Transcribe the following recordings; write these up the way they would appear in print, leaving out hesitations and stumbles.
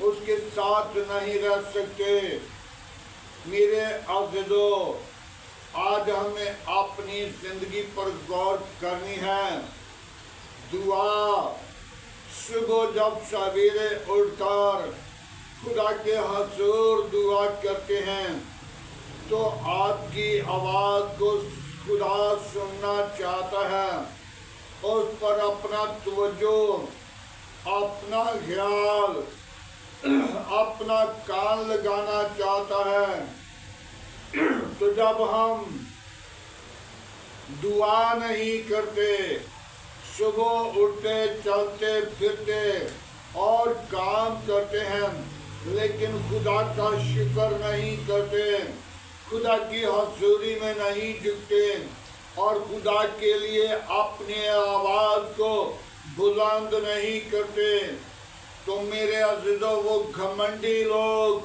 اس کے ساتھ نہیں رہ سکتے۔ میرے عزیزو، آج ہمیں اپنی زندگی پر غور کرنی ہے۔ دعا، صبح جب سویرے اٹھ کر خدا کے حضور دعا کرتے ہیں تو آپ کی آواز کو خدا سننا چاہتا ہے، اس پر اپنا توجہ، اپنا خیال، اپنا کان لگانا چاہتا ہے۔ تو جب ہم دعا نہیں کرتے، صبح اٹھتے چلتے پھرتے اور کام کرتے ہیں لیکن خدا کا شکر نہیں کرتے، خدا کی حضوری میں نہیں جھکتے اور خدا کے لیے اپنی آواز کو بلند نہیں کرتے، تو میرے عزیزو، وہ گھمنڈی لوگ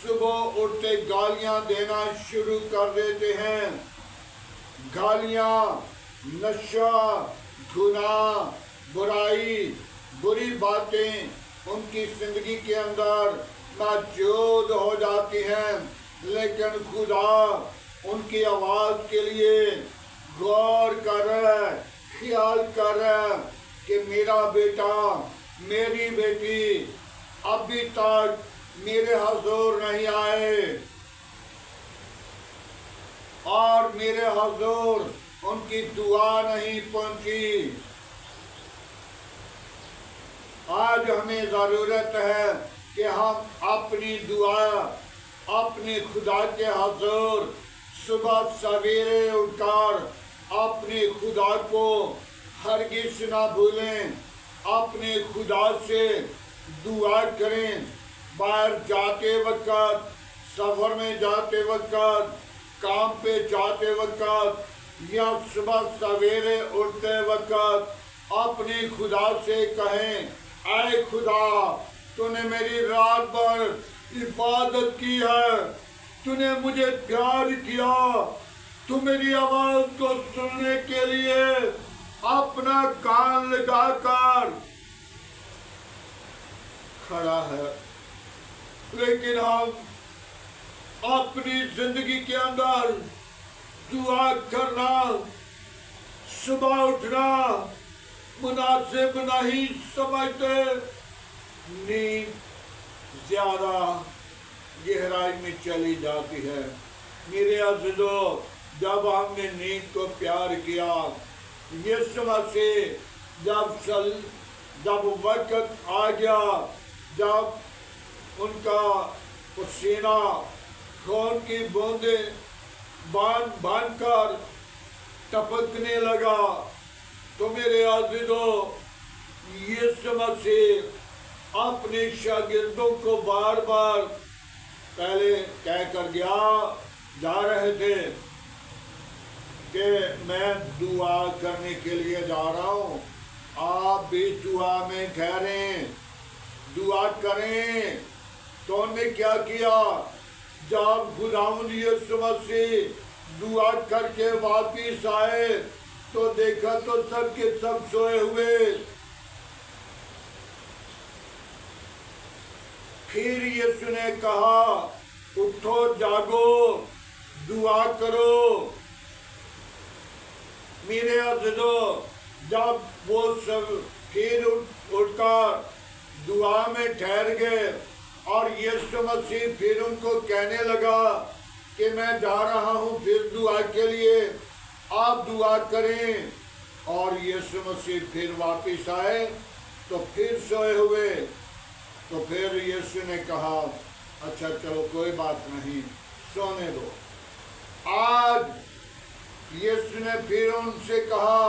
صبح اٹھتے گالیاں دینا شروع کر دیتے ہیں۔ گالیاں، نشہ، گناہ، برائی، بری باتیں ان کی زندگی کے اندر موجود ہو جاتی ہیں، لیکن خدا ان کی آواز کے لیے غور کر رہا ہے، خیال کر رہا ہے کہ میرا بیٹا، میری بیٹی ابھی تک میرے حضور نہیں آئے اور میرے حضور ان کی دعا نہیں پہنچی۔ آج ہمیں ضرورت ہے کہ ہم اپنی دعا اپنے خدا کے حضور صبح سویرے اٹھ کر اپنے خدا کو ہرگز نہ بھولیں، اپنے خدا سے دعا کریں۔ باہر جاتے وقت، سفر میں جاتے وقت، کام پہ جاتے وقت یا صبح سویرے اٹھتے وقت اپنے خدا سے کہیں، اے خدا، تو نے میری رات بھر عبادت کی ہے، تو نے مجھے پیار کیا، تو میری آواز کو سننے کے لیے اپنا کان لگا کر کھڑا ہے، لیکن ہم اپنی زندگی کے اندر دعا کرنا، صبح اٹھنا مناسب نہیں سمجھتے، نیند زیادہ گہرائی میں چلی جاتی ہے۔ میرے عزیزو، جب ہم نے نیند کو پیار کیا، یسوع مسیح جب وقت آ گیا، جب ان کا پسینہ خون کی بوندیں باندھ کر ٹپکنے لگا، تو میرے عزیزو، یسوع مسیح اپنے شاگردوں کو بار بار پہلے کہہ کر جا رہے تھے کہ میں دعا کرنے کے لیے جا رہا ہوں، آپ بھی دعا میں ٹھہریں، دعا کریں۔ تو انہوں نے کیا کیا؟ جب خداوند یسوع مسیح دعا کر کے واپس آئے تو دیکھا تو سب کے سب سوئے ہوئے۔ پھر یسوع نے کہا، اٹھو، جاگو، دعا کرو۔ میرے عزیزو، جب وہ سب پھر اٹھ کر دعا میں ٹھہر گئے اور یسوع مسیح پھر ان کو کہنے لگا کہ میں جا رہا ہوں پھر دعا کے لیے، آپ دعا کریں، اور یسوع مسیح پھر واپس آئے تو پھر سوئے ہوئے۔ تو پھر یسوع نے کہا، اچھا چلو کوئی بات نہیں، سونے دو۔ آج یسوع نے پھر ان سے کہا،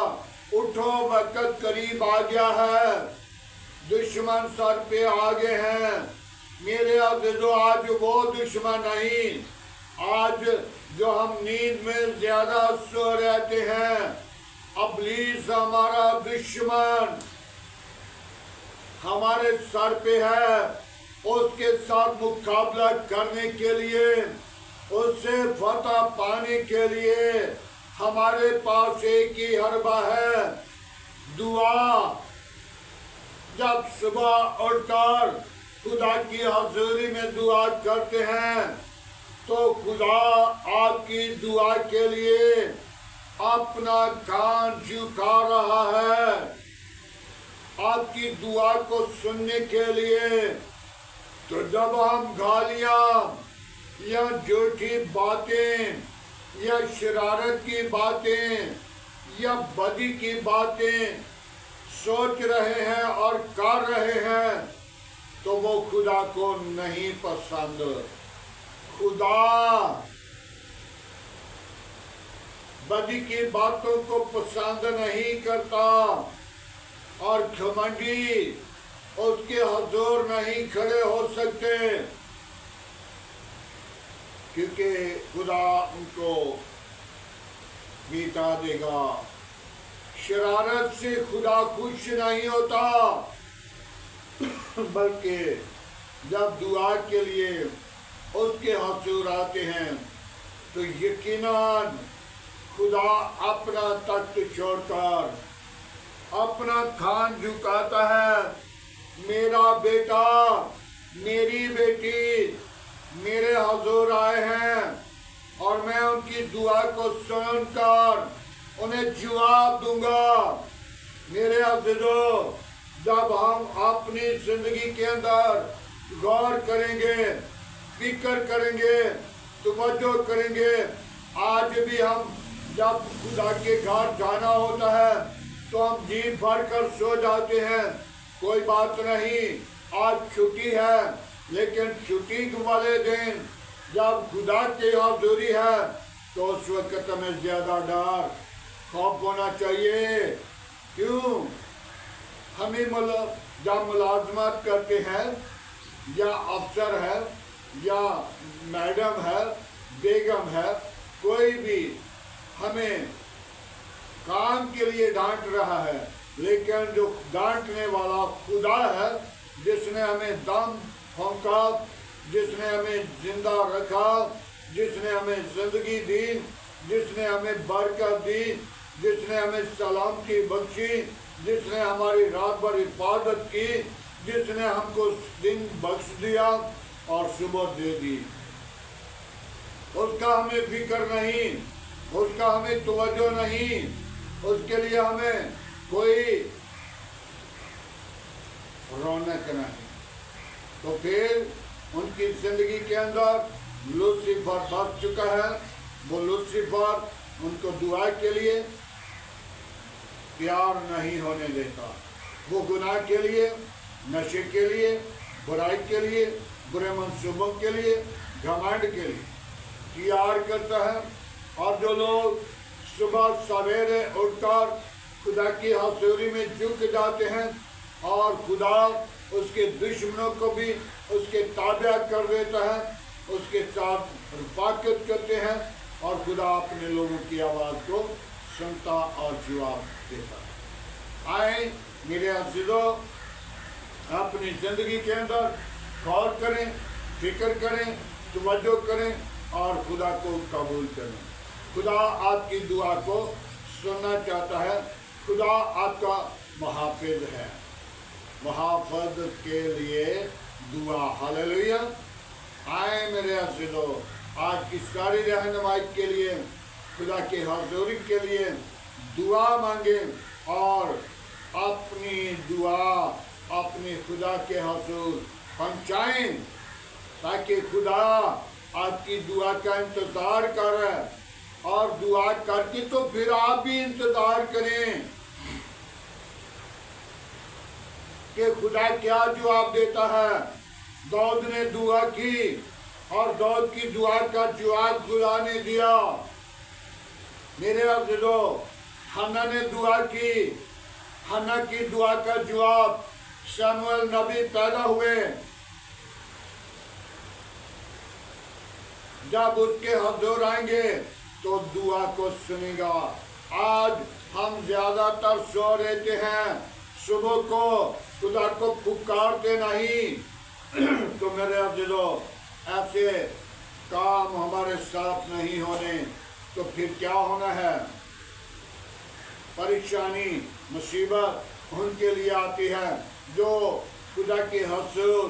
اٹھو، وقت قریب آ گیا ہے، دشمن سر پہ آگے ہیں۔ میرے عزیزو، آج وہ دشمن نہیں، آج جو ہم نیند میں زیادہ سو رہتے ہیں، ابلیس ہمارا دشمن ہمارے سر پہ ہے۔ اس کے ساتھ مقابلہ کرنے کے لیے، اس سے فتح پانے کے لیے ہمارے پاس ایک ہی حربہ ہے، دعا۔ جب صبح اٹھ کر خدا کی حضوری میں دعا کرتے ہیں تو خدا آپ کی دعا کے لیے اپنا کان جھکا رہا ہے، آپ کی دعا کو سننے کے لیے۔ تو جب ہم گالیاں یا جھوٹی باتیں یا شرارت کی باتیں یا بدی کی باتیں سوچ رہے ہیں اور کر رہے ہیں تو وہ خدا کو نہیں پسند۔ خدا بدی کی باتوں کو پسند نہیں کرتا، اور گھمنڈی اس کے حضور نہیں کھڑے ہو سکتے، کیونکہ خدا ان کو مٹا دے گا۔ شرارت سے خدا خوش نہیں ہوتا، بلکہ جب دعا کے لیے اس کے حضور آتے ہیں تو یقیناً خدا اپنا تخت چھوڑ کر اپنا کان جھکاتا ہے۔ میرا بیٹا، میری بیٹی میرے حضور آئے ہیں اور میں ان کی دعا کو سن کر انہیں جواب دوں گا۔ میرے عزیزو، جب ہم اپنی زندگی کے اندر غور کریں گے، فکر کریں گے، توجہ کریں گے، آج بھی ہم جب خدا کے گھر جانا ہوتا ہے تو ہم جی بھر کر سو جاتے ہیں، کوئی بات نہیں، آج چھٹی ہے، لیکن چھٹی والے دن جب خدا کی حضوری ہے تو اس وقت ہمیں زیادہ ڈر خوف ہونا چاہیے۔ کیوں؟ ہمیں جب ملازمت کرتے ہیں یا افسر ہے یا میڈم ہے، بیگم ہے، کوئی بھی ہمیں کام کے لیے ڈانٹ رہا ہے، لیکن جو ڈانٹنے والا خدا ہے، جس نے ہمیں دم پھونکا، جس نے ہمیں زندہ رکھا، جس نے ہمیں زندگی دی، جس نے ہمیں برکت دی، جس نے ہمیں سلامتی بخشی، جس نے ہماری رات بھر حفاظت کی، جس نے ہم کو دن بخش دیا اور صبح دے دی، اس کا ہمیں فکر نہیں، اس کا ہمیں توجہ نہیں، اس کے لیے ہمیں کوئی رونق نہیں۔ تو پھر ان کی زندگی کے اندر لوسیفر بچ چکا ہے۔ وہ لوسیفر ان کو دعا کے لیے تیار نہیں ہونے دیتا، وہ گناہ کے لیے، نشے کے لیے، برائی کے لیے، برے منصوبوں کے لیے، گھمنڈ کے لیے تیار کرتا ہے۔ اور جو لوگ صبح سویرے اٹھ کر خدا کی حضوری میں جھک جاتے ہیں اور خدا اس کے دشمنوں کو بھی اس کے تابع کر دیتا ہے، اس کے ساتھ رفاقت کرتے ہیں، اور خدا اپنے لوگوں کی آواز کو سنتا اور جواب دیتا ہے۔ آئیں میرے عزیزو، اپنی زندگی کے اندر غور کریں، فکر کریں، توجہ کریں اور خدا کو قبول کریں۔ خدا آپ کی دعا کو سننا چاہتا ہے۔ خدا آپ کا محافظ ہے۔ محافظ کے لیے دعا۔ ہاللیلویا۔ آئیں میرے عزیزو، آج کی ساری رہنمائی کے لیے خدا کی حضوری کے لیے دعا مانگیں اور اپنی دعا اپنے خدا کے حضور پہنچائیں، تاکہ خدا آپ کی دعا کا انتظار کر رہا ہے، اور دعا کر کے تو پھر آپ بھی انتظار کریں کہ خدا کیا جواب دیتا ہے۔ داؤد نے دعا کی اور داؤد کی دعا کا جواب خدا نے دیا۔ میرے عزیزو، حنا نے دعا کی، حنا کی دعا کا جواب، شموئیل نبی پیدا ہوئے، جب اس کے حضور آئیں گے تو دعا کو سنے گا۔ آج ہم زیادہ تر سو رہتے ہیں، صبح کو خدا کو پکارتے نہیں۔ تو میرے عزیزو، ایسے کام ہمارے ساتھ نہیں ہونے تو پھر کیا ہونا ہے؟ پریشانی، مصیبت ان کے لیے آتی ہے جو خدا کے حضور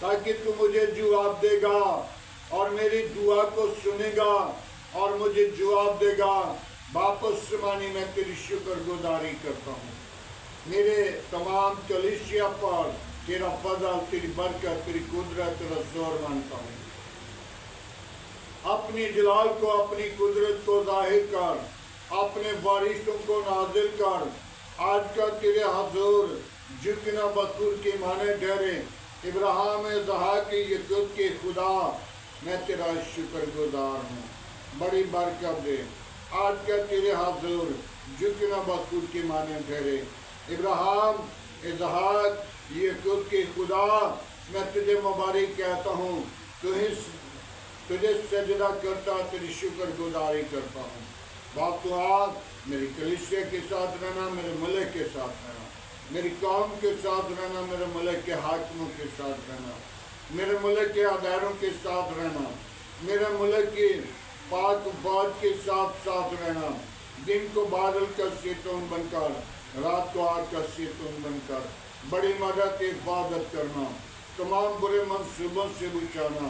تاکہ تو مجھے جواب دے گا اور میری دعا کو سنے گا اور مجھے جواب دے گا۔ باپ آسمانی میں تیری شکر گزاری کرتا ہوں، میرے تمام کلیسیا پر تیرا فضل، تیری برکت، تیری قدرت، تیرا زور مانتا ہوں۔ اپنی جلال کو، اپنی قدرت کو ظاہر کر، اپنے وارثوں کو نازل کر۔ آج کا تیرے حضور جھکنا بطور کے معنی ٹھہرے۔ ابراہیم، اسحاق، یعقوب کے خدا، میں تیرا شکر گزار ہوں، بڑی برکت دے۔ آج کا تیرے حضور جھکنا بطور کے معنی ٹھہرے۔ ابراہیم، اسحاق، یعقوب کے خدا، میں تجھے مبارک کہتا ہوں، تجھے سجدہ کرتا، تیری شکر گزاری کرتا ہوں۔ باپ تو آج میری کلیسیا کے ساتھ رہنا، میرے ملک کے ساتھ رہنا، میری قوم کے ساتھ رہنا، میرے ملک کے حاکموں کے ساتھ رہنا، میرے ملک کے اداروں کے ساتھ رہنا، میرے ملک کی پاک فوج کے ساتھ رہنا، دن کو بادل کا ستون بن کر، رات کو آگ کا ستون بن کر بڑی مدد حفاظت کرنا، تمام برے منصوبوں سے بچانا،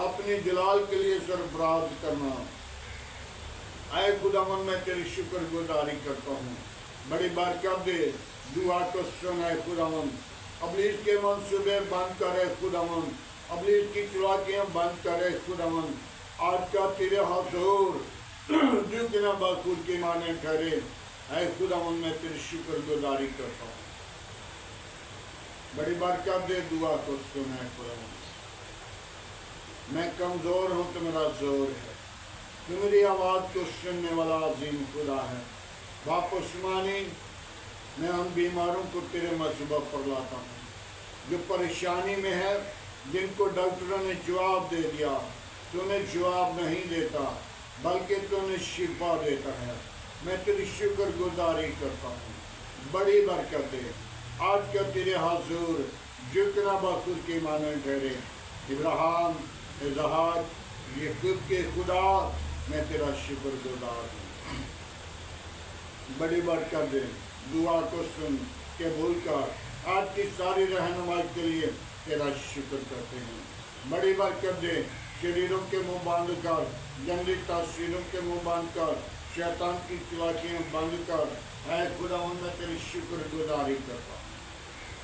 اپنی جلال کے لیے سرفراز کرنا۔ اے خداوند، میں تیری شکر گزاری کرتا ہوں، بڑی برکت دے۔ دعا کو سن اے خداوند، ابلیس کے منصوبے بند کر اے خداوند، ابلیس کی چلاکیاں بند کر اے خداوند۔ آج کا تیرے حضور جھکنا بطور کے معنی ٹھہرے۔ اے خداوند، میں تیری شکر گزاری کرتا ہوں، بڑی برکت دے۔ دعا کو سن اے خداوند، میں کمزور ہوں تو میرا زور ہے، تو میری آواز کو سننے والا عظیم خدا ہے۔ باپ آسمانی، میں ان بیماروں کو تیرے مذبح پر لاتا ہوں جو پریشانی میں ہے، جن کو ڈاکٹروں نے جواب دے دیا، تو نے جواب نہیں دیتا بلکہ تو نے شفا دیتا ہے۔ میں تیری شکر گزاری کرتا ہوں، بڑی برکت دے۔ آج کا تیرے حضور جھکنا بطور کے معنی ٹھہرے۔ ابراہیم، اسحاق، یعقوب کے خدا، میں تیرا شکر گزار ہوں، بڑی برکت دے۔ دعا کو سن کے بھول کر آج کی ساری رہنمائی کے لیے تیرا شکر کرتے ہیں، بڑی برکت دے۔ شریروں کے منہ باندھ کر، جنگلی تاثیروں کے منہ باندھ کر، شیطان کی چلاکیاں بند کر، اے خداوند، میں تیری شکر گزاری کرتا ہوں۔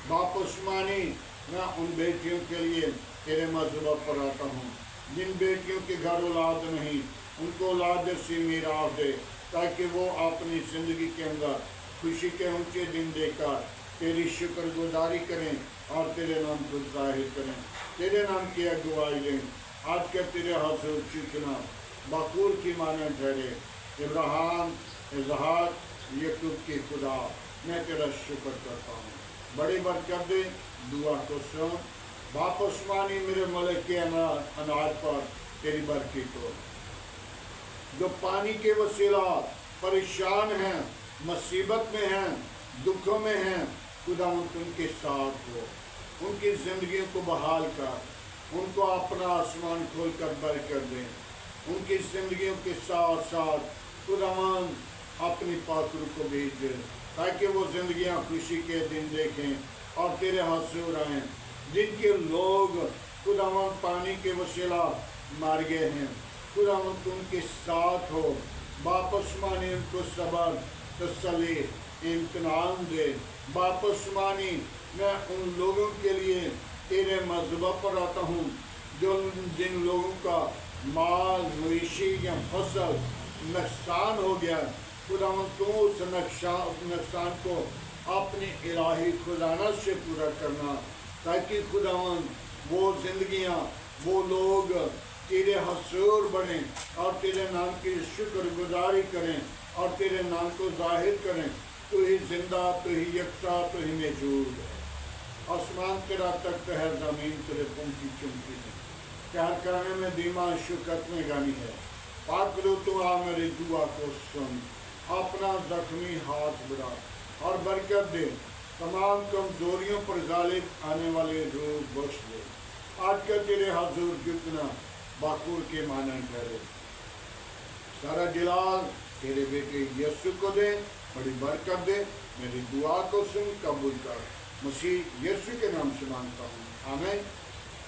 باپ آسمانی، میں ان بیٹیوں کے لیے تیرے مذبح پر آتا ہوں جن بیٹیوں کے گھر اولاد نہیں، ان کو اولاد جیسی میراث دے، تاکہ وہ اپنی زندگی کے اندر خوشی کے اونچے دن دے کر تیری شکر گزاری کریں اور تیرے نام کو ظاہر کریں، تیرے نام کی اگوائی دیں۔ آج کے تیرے حضور جھکنا بطور کی معنی ٹھہرے۔ ابراہیم، اسحاق، یعقوب کی خدا، میں تیرا شکر کرتا ہوں، بڑی برکت دے۔ دعا کو سن۔ باپ آسمانی، میرے ملک کے اناج پر تیری برکت ہو۔ جو پانی کے وسیلہ پریشان ہیں، مصیبت میں ہیں، دکھوں میں ہیں، خداوند ان کے ساتھ ہو، ان کی زندگیوں کو بحال کر، ان کو اپنا آسمان کھول کر برکت دیں، ان کی زندگیوں کے ساتھ ساتھ خداوند اپنی پاکرو کو بھیج دے، تاکہ وہ زندگیاں خوشی کے دن دیکھیں اور تیرے حضور آئیں۔ جن کے لوگ خداوند پانی کے وسیلہ مار گئے ہیں، خداوند ان کے ساتھ ہو۔ باپ آسمانی، ان کو صبر، تسلی، امتنان دے۔ باپ آسمانی، میں ان لوگوں کے لیے تیرے مذبح پر آتا ہوں جن لوگوں کا مال، مویشی یا فصل نقصان ہو گیا، خداوند تو اس نقصان کو اپنی الہی خزانہ سے پورا کرنا، تاکہ خداوند وہ زندگیاں، وہ لوگ تیرے حضور بنیں اور تیرے نام کی شکر گزاری کریں اور تیرے نام کو ظاہر کریں۔ تو ہی زندہ، تو ہی یکساں، تو ہی موجود ہے۔ آسمان تیرا تخت ہے، زمین تیرے پاؤں کی چوکی ہے، پیار کرنے میں دیما، شکر میں گانی ہے۔ پاک رو تو آ میری دعا کو سن، اپنا زخمی ہاتھ بڑھا اور برکت دے، تمام کمزوریوں پر غالب آنے والے روح بخش دے۔ آج کا تیرے حضور جھکنا باکور کے معنی ٹھہرے۔ سارا جلال تیرے بیٹے یسوع کو دے، بڑی برکت دے۔ میری دعا کو سن، قبول کر، مسیح یسوع کے نام سے مانگتا ہوں، آمین۔